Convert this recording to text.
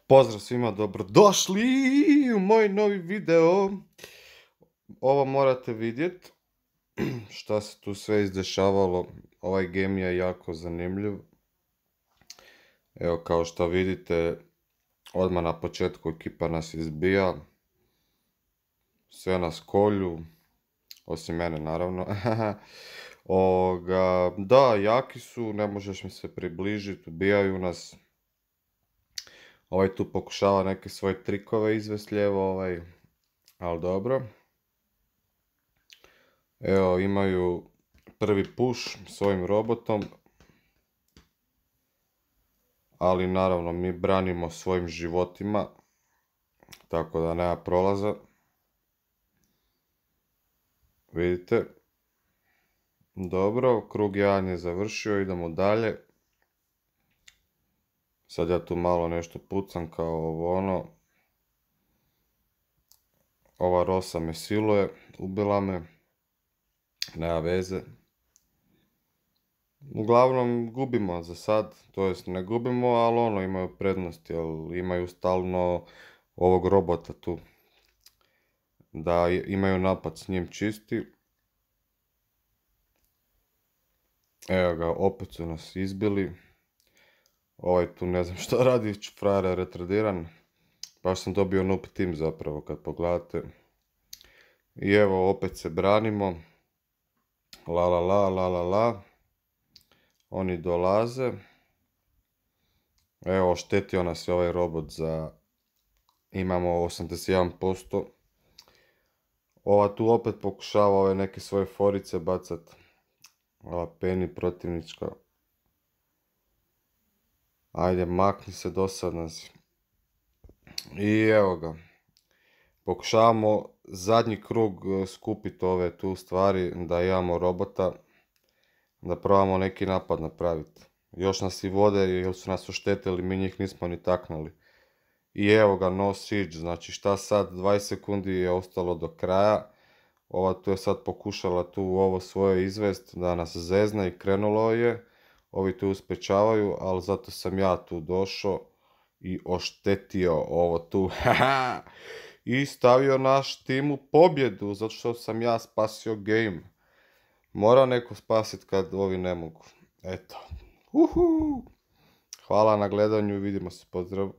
Pozdrav svima, dobrodošli u moj novi video. Ovo morate vidjeti šta se tu sve izdešavalo. Ovaj game je jako zanimljiv. Evo, kao što vidite, odmah na početku ekipa nas izbija. Sve nas kolju, osim mene naravno. Da, jaki su, ne možeš mi se približiti, ubijaju nas. Ovaj tu pokušava neke svoje trikove izvesti lijevo, ali dobro. Evo, imaju prvi push svojim robotom. Ali naravno mi branimo svojim životima. Tako da nema prolaza. Vidite. Dobro, krug 1 je završio, idemo dalje. Sad ja tu malo nešto pucam kao ovo ono. Ova Rosa me siluje, ubila me. Nema veze. Uglavnom gubimo za sad, to jest ne gubimo, ali ono imaju prednost, jer imaju stalno ovog robota tu. Da imaju napad s njim čisti. Evo ga, opet su nas izbili. Ovaj tu ne znam šta radi, frajer je retardiran. Baš sam dobio noob team zapravo kad pogledate. I evo opet se branimo. La la la la la la. Oni dolaze. Evo, oštetio nas je ovaj robot za... Imamo 81%. Ova tu opet pokušava ove neke svoje forice bacat. Ova Penny protivnička. Ajde, makni se, dosadna si. I evo ga. Pokušavamo zadnji krug skupiti ove tu stvari, da imamo robota. Da probamo neki napad napraviti. Još nas i vode jer su nas oštetili, mi njih nismo ni taknuli. I evo ga, no siege, znači šta sad, 20 sekundi je ostalo do kraja. Ova tu je sad pokušala tu ovo svoje izvest da nas zezne i krenulo je. Ovi tu uspečavaju, ali zato sam ja tu došao i oštetio ovo tu. I stavio naš tim u pobjedu, zato što sam ja spasio game. Mora neko spasit kad ovi ne mogu. Eto. Hvala na gledanju i vidimo se, pozdrav.